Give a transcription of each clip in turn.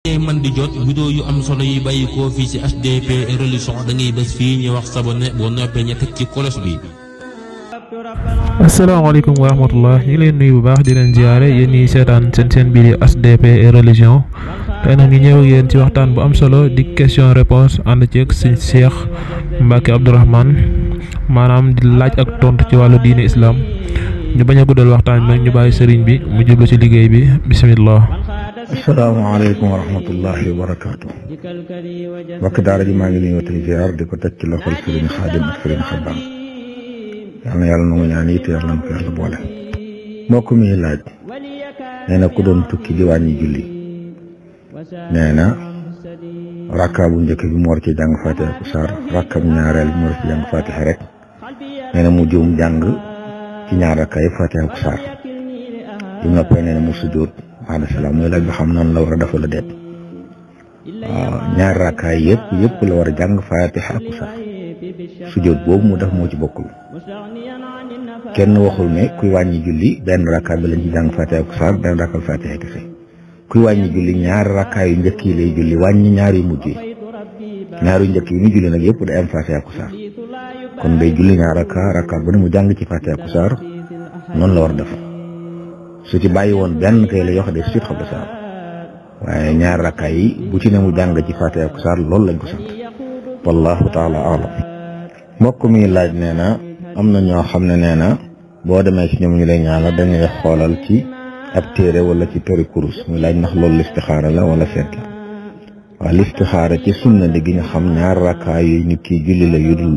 man di jot vidéo yu am solo yi bàyyi ko fii ci HDP religion da ngay bés fii ñu wax sabone boo noppee ñu teg ci kolos bi. asalaamaaleykum wa rahmatullah ñu leen nuyu bu baax di leen ziare yéen ñi seetaan seen bii di HDP religion tey nag ñu ñëw ak yéen ci waxtaan bu am solo di question réponse ànd ci ak sëñ Cheikh Mbacke Abdourahmane maanaam di laaj ak tontu ci wàllu diine islam ñu bañ a guddal waxtaan bi nag ñu bàyyi sëriñ bi mu jublu ci liggéey bi bismillah. asalaamaaleykum wa rahmatullahi wa barakaatu. mbokk daara ji maa ngi nuyu te ziar di ko teg ci loxol sëriñ Xaadim ak sëriñ Xabbaan yal na yàlla nangu ñaan it yàlla na ko yàlla boole. mbokk mi laaj nee na ku doon tukki di wàññi julli nee na rakka bu njëkk bi mu war ci jàng Faatiha ku saar rakkam ñaareel mu war ci jàng Faatiha rek nee na mu juum jàng ci ñaar rakka yi Faatiha ku saar bi mu noppee nee na mu sujjóot alayhi salaam muy laaj ba xam noonu la war a def wala déet. waaw ñaar rakkaay yëpp la war a jàng Faatiha ak saar sujjóot boobu mu def moo ci bokkul kenn waxul ne kuy wàññi julli benn rakkaay bi lañ ci jàng Faatiha ak saar benn rakkaay Faatiha kese kuy wàññi julli ñaari rakkaay yu njëkk yi lay julli wàññi ñaar yu mujj yi ñaar yu njëkk yi mu julli nag yëpp day am Faatiha ak saar kon day julli ñaar rakkaay bu ne mu jàng ci Faatiha ak saar noonu la war a def. su ci bàyyi woon benn kay la yoo xam ne suite xam saar waaye ñaar rakka yi bu ci ne mu jàng ci Faatiha ak saar loolu lañ ko sant wallahu taala alam. mbokk mi laaj nee na am na ñoo xam ne nee na boo demee ci ñoom ñu lay ñaanal dañuy xoolal ci ab téere wala ci tori kurus muy laaj ndax loolu listixaara la wala seet la. waaw listixaara ci sunna di gi nga xam ñaar rakka yu nit ki julli la yudul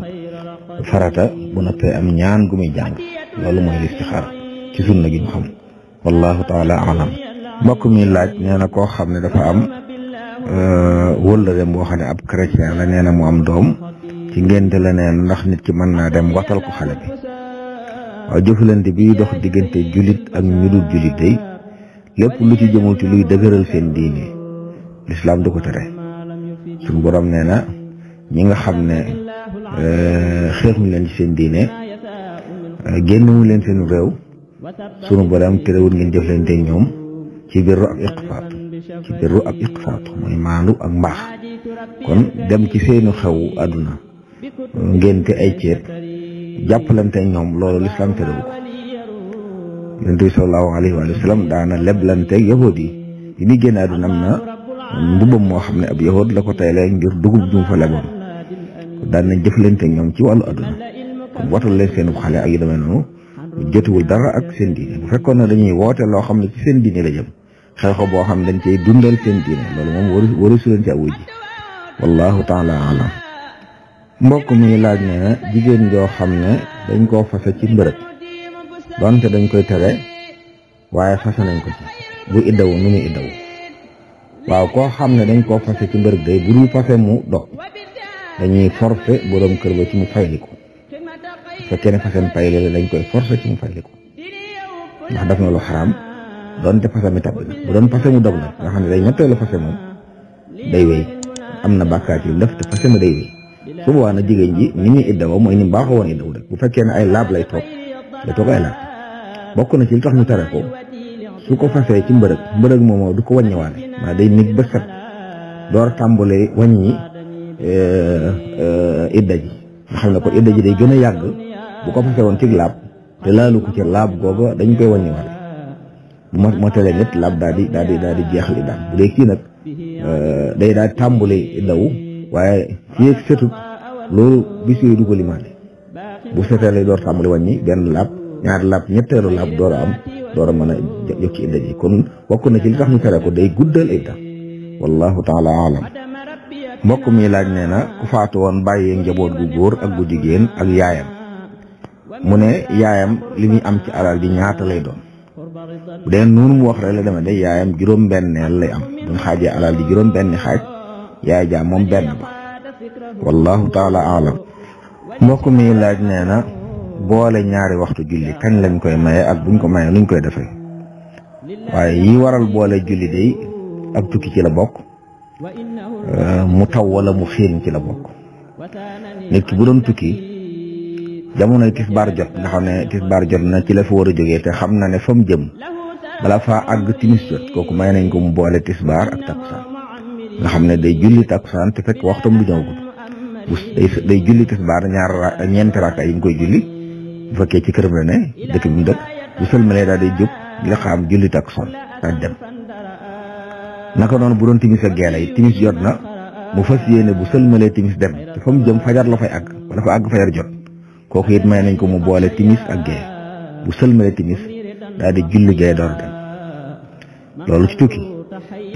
farata bu noppee am ñaan gu muy jàng loolu mooy listixaara ci sunna gi ñu xam wallahu taala alam. mbokk mi laaj nee na koo xam ne dafa am wëllëreem boo xam ne ab chrétien la nee na mu am doom ci ngénte la nee na ndax nit ki mën naa dem watal ko xale bi. waaw jëfalante bi dox diggante julit ak ñu dul julit day lépp lu ci jëmul ci luy dëgëral seen diine lislaam du ko tere. suñu borom nee na ñi nga xam ne xeexuñu leen ci seen diine génnuñu leen seen réew sunu borom terewul ngeen jëflante ñoom ci birru ak iqfaat mooy maandu ak mbaax. kon dem ci seenu xew àdduna ngénte ay ceet jàppalante ñoom loolu lislaam terewu ko. yonent bi sallallahu alayhi wa sallam daana leblanteeg yahood yi bi muy génn àdduna am na mbubbam moo xam ne ab yahood la ko taylee ngir dugub ju mu fa leboon daan na jëflante ñoom ci wàllu àdduna kon watal leen seenu xale ak yu demee noonu jotuwul dara ak seen diine. bu fekkoon ne dañuy woote loo xam ne ci seen diine la jëm xeexoo boo xam ne dañ cey dundal seen diine loolu moom waru su leen ci awuji wallahu taala alam. mbokk mi laaj ne na jigéen joo xam ne dañ koo fase ci mbërëg donte dañ koy tere waaye fase nañ ko ci bu iddawu nu muy iddawu. waaw koo xam ne dañ koo fase ci mbërëg day bu dul fase mu dog dañuy forcé borom kër ba ci mu fayliku fekkee ne fasem payle la dañ koy forcé ci mu fayliku ndax daf na lu xaraam doonte fase mi tabbi na bu doon fase mu dog la nga xam ne day ñetteelu fase moom day wéy am na bàkkaat yu def te fase ma day wéy su boobaa na jigéen ji ni muy iddawa mooy ni baaxoo woon iddawu rek bu fekkee ne ay laab lay toog ay laab bokk na ci li tax ñu tere ko su ko fasee ci mbërëg moomoo du ko wàññiwaale maa day nit ba set door tàmbalee wàññi idda ji nga xam ne kon idda ji day gën a yàgg bu ko fase woon ci laab te laalu ko ci laab googa dañ koy wàññiwaale bu ma telee nit laab daal di jeexal iddaam bu dee kii nag day daal tàmbalee iddawu waaye fii ak setut loolu bis yooyu du ko limaale bu setee lay door tàmbali wàññi benn laab ñaari laab ñetteelu laab door a mën a jóg ci idda ji kon bokk na ci li tax ñu tere ko day guddal idda wallahu taala alam. mbokk mi laaj nee na ku faatu woon bàyyee njaboot gu góor ak gu jigéen ak yaayam mu ne yaayam li muy am ci alal ji ñaata lay doon bu dee noonu mu wax rek la demee day yaayam juróom-benneel lay am buñ xaajee alal ji juróom-benni xaaj yaay jaam moom benn ba wallahu taala alam. mbokk mi laaj nee na boole ñaari waxtu julli kañ lañ koy maye ak buñ ko maye nuñ koy defee. waaye yi waral boole julli day ak tukki ci la bokk mu taw wala mu xiin ci la bokk. nit ki bu doon tukki jamonoy tisbaar jot nga xam ne tisbaar jot na ci la fa war a jógee te xam na ne fa mu jëm bala faa àgg timis jot kooku may nañ ko mu boole tisbaar ak takkusaan nga xam ne day julli takkusaan te fekk waxtam du ñëwagul bu day julli tisbaar ñeenti rakka yi mu koy julli bu fekkee ci këram la ne dëkk bi mu dëkk bu sëlmalee daal day jóg li xam julli takkusaan daal dem naka noonu bu doon timis ak gee lay timis jot na mu fas yéene bu sëlmalee timis dem te fa mu jëm fajar la fay àgg wala fa àgg fajar jot kooku it may nañ ko mu boole timis ak gee bu sëlmalee timis daal di julli gee door dem loolu ci tukki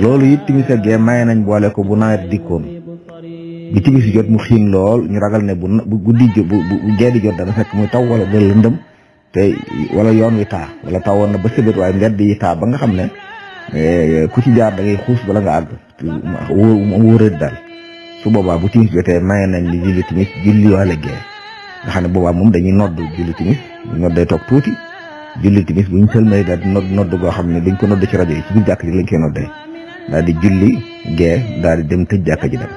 loolu it timis ak gee may nañ boole ko bu nawet dikkoon bi timis jot mu xiin lool ñu ragal ne bu guddi bu gee di jot dana fekk muy taw wala dana lëndëm te wala yoon wi taa wala tawoon na ba sëbët waaye mbedd yi taa ba nga xam ne ku ci jaar da ngay xuus bala nga àgg wóorët daal su boobaa bu timis jotee maye nañ li julli timis julli wala gee nga xam ne boobaa moom dañuy nodd julli timis nodd day toog tuuti julli timis bu ñu sëlmay daal di nodd goo xam ne dañ ko nodd ci rajo yi ci biir jàkk ji lañ koy noddee daal di julli gee daal di dem tëj jàkk ji dem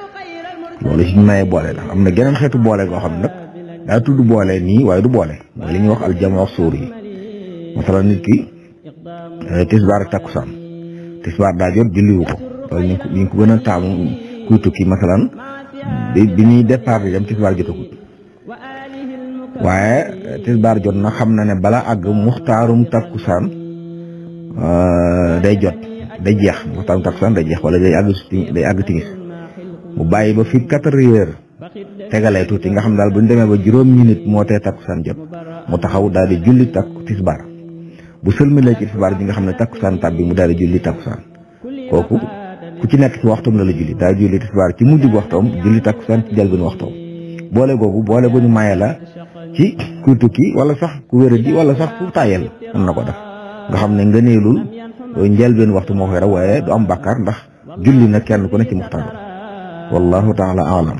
loolu ci maye boole la am na geneen xeetu boole goo xam ne nag daa tudd boole nii waaye du boole mooy li ñuy wax aljamaa suur yi masalan nit ki tisbaar ak takkusaan tisbaar daa jot julliwu ko loolu ñu ngi ko gën a taamu kuy tukki masalan bi ñuy départ di dem tisbaar jotagut waaye tisbaar jot na xam na ne bala àgg muxtaarum takkusaan day jot day jeex muxtaarum takkusaan day jeex wala day àgg timis mu bàyyi ba fi 4 heures tegalee tuuti nga xam daal bu ñu demee ba juróom minute moo tee takkusaan jot mu taxaw daal di julli tisbaar bu sëlmalee ci tisbaar ji nga xam ne takkusaan tab bi mu daal di julli takkusaan kooku ku ci nekk ci waxtoom la julli daal julli tisbaar ci mujj waxtoom julli takkusaan ci njëlbéen waxtoom boole googu boole gu ñu maye la ci kuy tukki wala sax ku wéradi wala sax ku tayel mën na ko def nga xam ne ngëneelul njëlbéen waxtu moo koy raw waaye du am bàkkaar ndax julli na kenn ku ne ci muxtaar wallahu taala alam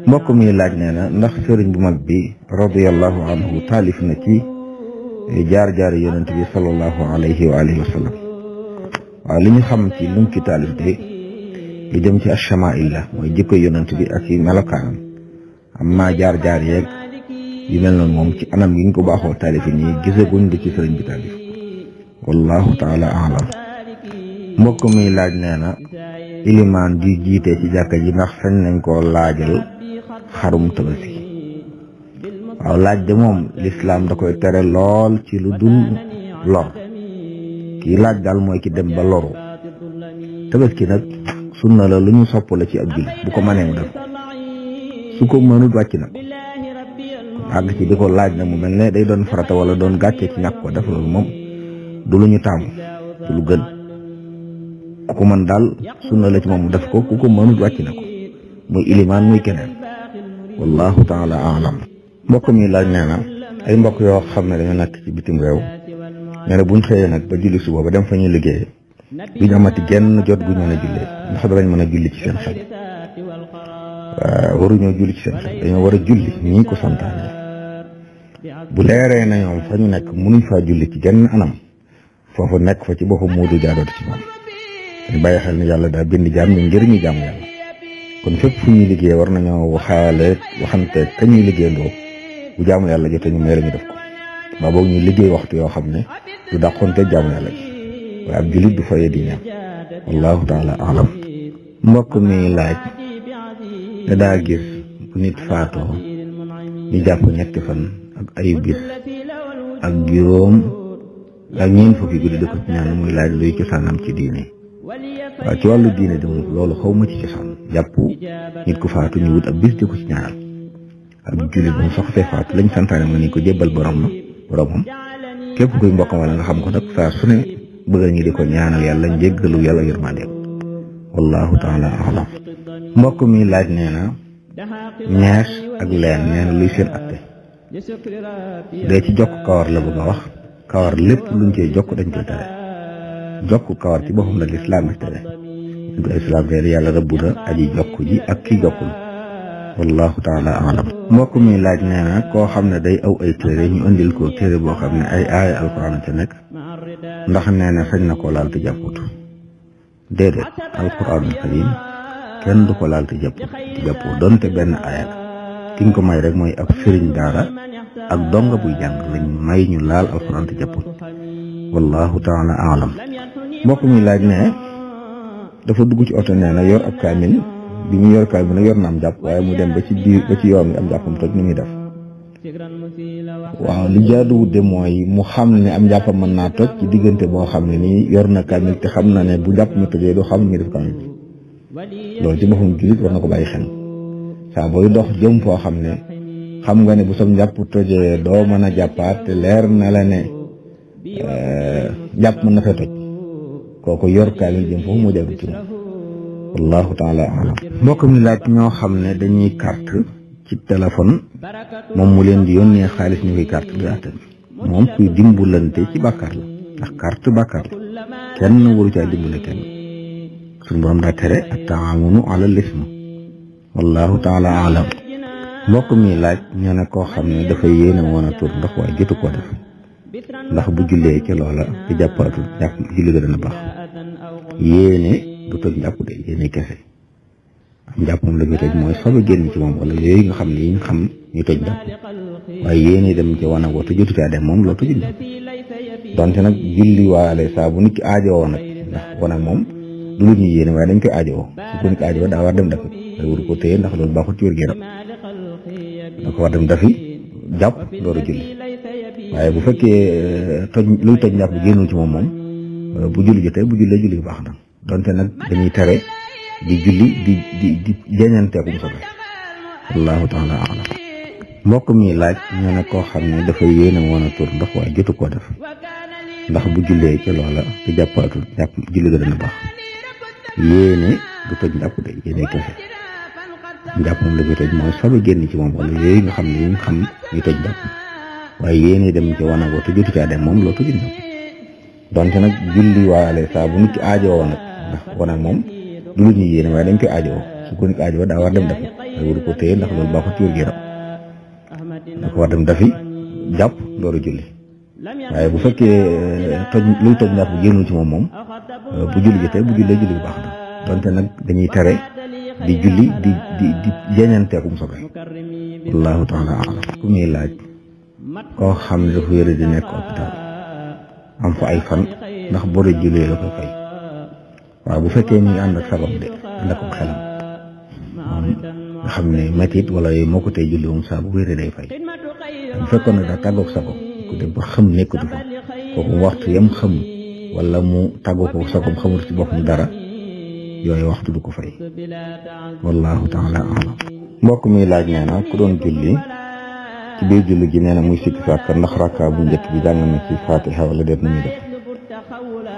mbokk mi laaj nee na ndax sëriñ bu mag bi radiyallahu anhu taalif na ci jaar-jaari yonent bi sallallahu alayhi wa alihi wa sallam waaw li ñu xam ci lu mu ci taalif de lu jëm ci ashamail la mooy jikko yonent bi ak yi melokaanam amma jaar-jaar yeeg yu mel noonu moom ci anam yi ñu ko baaxoo taalif yi nii gisaguñ di ci sëriñ bi taalif wallahu taala alam mbokk mi laaj nee na ilimaan di jiite ci jàkka ji ndax sañ nañ koo laajal xarum tabaski waaw laaj de moom lislaam da koy tere lool ci lu dul lor kii laaj daal mooy ki dem ba loru tabaski nag sunna la lu ñu sopp la ci ab jullit bu ko mënee mu def su ko mënut wàcc na àgg ci di ko laaj na mu mel ne day doon farata wala doon gàcce ci ñàkk ko def loolu moom du lu ñu taamu du lu gën ku ko mën daal sunna la ci moom mu def ko ku ko mënut wàcc na ko muy ilimaan muy keneen wallahu taala alam mbokk mi laaj nee na ay mbokk yoo xam ne dañoo nekk ci bitim réew nee na buñ xëyee nag ba julli suba ba dem fa ñuy liggéeyee duñ amati genn jot gu ñu mën a jullee ndax danañ mën a julli ci seen xel waruñoo julli ci seen xel dañoo war a julli ñii ko santaane bu leeree na ñoom fa ñu nekk mënuñ faa julli ci genn anam foofu nekk fa ci boppam moo du jaadooti ci moom dañ bàyyi xel ne yàlla daa bind jaam ñu ngir ñu jaam yàlla kon fépp fu ñuy liggéey war nañoo waxante ka ñuy liggéeyandoo bu jaamu yàlla jotee ñu may la ñu def ko mbaa boog ñuy liggéey waxtu yoo xam ne du dàqonte jaamu yàlla ji waaye ab jullit du fayee diineem wallahu taala alam mbokk mi laaj ne daa gis bu nit faatoo ñu jàpp ñetti fan ak ay bis ak juróom ak ñeent fukki guddi di ko ci ñaan muy laaj luy cosaanam ci diine waaw ci wàllu diine di moom loolu xaw ma ci cosaan jàpp nit ku faatu ñu wut ab bis di ko ci ñaanal ab jullit moom soo xasee faatu lañ santaane ma ni ko jébbal boromam képp kuy mbokkam wala nga xam ko nag saa su ne bëgg ñi di ko ñaanal yàlla njéggalu yàlla yërmandeem wallahu taala alam mbokk mi laaj nee na ñees ak leen nee na luy seen atte dee ci jokk kawar la bëgg a wax kawar lépp luñ cee jokk dañ koy tere jokk kawar ci boppam la lislaam bi tere ñu ko islaam tere yàlla rëbb na aji jokk ji ak ki jokkul wallahu taala alam mbokk mi laaj nee na koo xam ne day aw ay téere ñu indil ko téere boo xam ne ay aaya alquran ca nekk ndax nee na sañ na ko laal te jàpput déedéet alquranul karim kenn du ko laal te jàpput donte benn aaya la ki nga ko may rek mooy ab sëriñ daara ak donga buy jàng lañ may ñu laal alquran te jàpput wallahu taala alam mbokk mi laaj ne dafa dugg ci oto nee na yor ab kaamil bi mu yor kaamil nag yor na am jàpp waaye mu dem ba ci biir ba ci yoon wi am jàppam toj ni muy def waaw li jaaduwut de mooy mu xam ne am jàppam mën naa toj ci diggante boo xam ne nii yor na kaamil te xam na ne bu jàpp mi tojee du xam ni def kaamil bi loolu ci boppam jullit war na ko bàyyi xel saa booy dox jëm foo xam ne xam nga ne bu sam jàpp tojee doo mën a jàppaat te leer na la ne jàpp mën na fee toj kooku yor kaamil jëm foofu moo jaadu ci moom wallahu taala alam mbokk mi laaj ñoo xam ne dañuy carte ci téléphone moom mu leen di yónnee xaalis ñu koy carte bi attan moom kuy dimbalante ci bàkkaar la ndax carte bàkkaar la kenn waru caa dimbale kenn suñu borom daa tere ak taamunu ala lism wallahu taala alam mbokk mi laaj ñoo ne koo xam ne dafa yéene woon a tur ndox waaye jotu koo def ndax bu jullee ci loola te jàppaatul jàpp julli ga dana baax yéene du toj njàpp de yéene kese am njàpp moom la ñu toj mooy sobe génn ci moom wala yooyu nga xam ne yi nga xam ñu toj njàpp waaye yéene dem ci wanag wa te jotu caa dem moom loo tojul njàpp donte nag julli waale saa bu nit ki aajowoo nag ndax wanag moom du lu ñuy yéene waaye dañ koy aajowoo su ko nit ki aajowoo daa war dem dafi da waru ko téye ndax loolu baaxul ci wér-gu-yaram da ko war dem dafi jàpp door a julli waaye bu fekkee luy toj njàpp génnul ci moom bu julli jotee bu jullee julli baax na donte nag dañuy tere di julli di jeñanteekum sobe wallahu taala alam mbokk mi laaj ñoo ne koo xam ne dafa yéene woon a tur ndox waaye jotu koo def ndax bu jullee ci loola te jàppaatul jàpp julli ga dana baax yéene du toj njàpp de yéene kese njàpp moom la koy toj mooy sobe génn ci moom wala yooyu nga xam ne yi nga xam ñu toj njàpp waaye yéene dem ci wanag wa te jotu caa dem moom loo tojul njàpp donte nag julli waale saa bu nit ki aajowoo nag ndax wanag moom du lu ñuy yéene waaye dañ koy aajowoo su ko nit ki aajowoo daa war dem dafi da waru ko téye ndax loolu baaxul ci wér-gu-yaram da ko war dem dafi jàpp door a julli waaye bu fekkee luy toj njàpp génnul ci moom bu julli jotee bu jullee julli baax na donte nag dañuy tere di julli di jeñanteekum sobe wallahu taala alam ku muy laaj koo xam ne dafa wér di nekk hôpital am fa ay fan ndax boo dee jullee la koy fay waaw bu fekkee mi ngi ànd ak sagam de ànd ak xelam nga xam ne métit wala yooyu moo ko tey julli moom saa bu wéree day fay bu fekkoon ne daa tàggoog sagam ku dem ba xam nekkatu fa kooku waxtu yam xam wala mu tàggoo ko sagam xamul ci boppam dara yooyu waxtu du ko fay wallahu taala alam mbokk mi laaj nee na ku doon julli ci biir julli gi nee na muy sikki sàkk ndax rakka bu njëkk bi jàng na ci fatiha wala déet nu muy def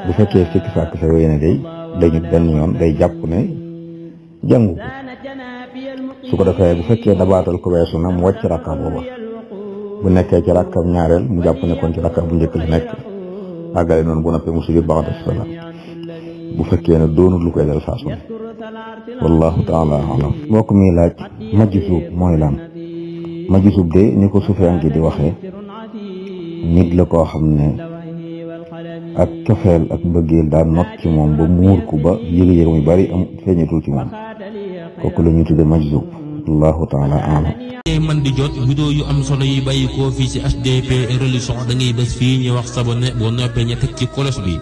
bu fekkee sikki sàkk sa wéy ne day dañu benn yoon day jàpp ne jàngu ko su ko defee bu fekkee dabaatal ko weesu na mu wàcc rakka booba bu nekkee ci rakkam ñaareel mu jàpp ne kon ci rakka bu njëkk la nekk àggale noonu bu noppee mu sujud ba'da salaam bu fekkee ne doonul lu koy dal saa su ne wallahu taala alam mbokk mi laaj majzuub mooy lan majzuub de ni ko Sufyaan gi di waxee nit la koo xam ne ak cofeel ak mbëggeel daan not ci moom ba muur ku ba yëg-yëg muy bari am feeñatul ci moom kooku la ñuy tudde majzuub wallahu taala alam man di jot vidéo yu am solo yi bàyyi koo fii ci HDP religion da ngay bés fii ñu wax sabonné boo noppee ña teg ci cloche bi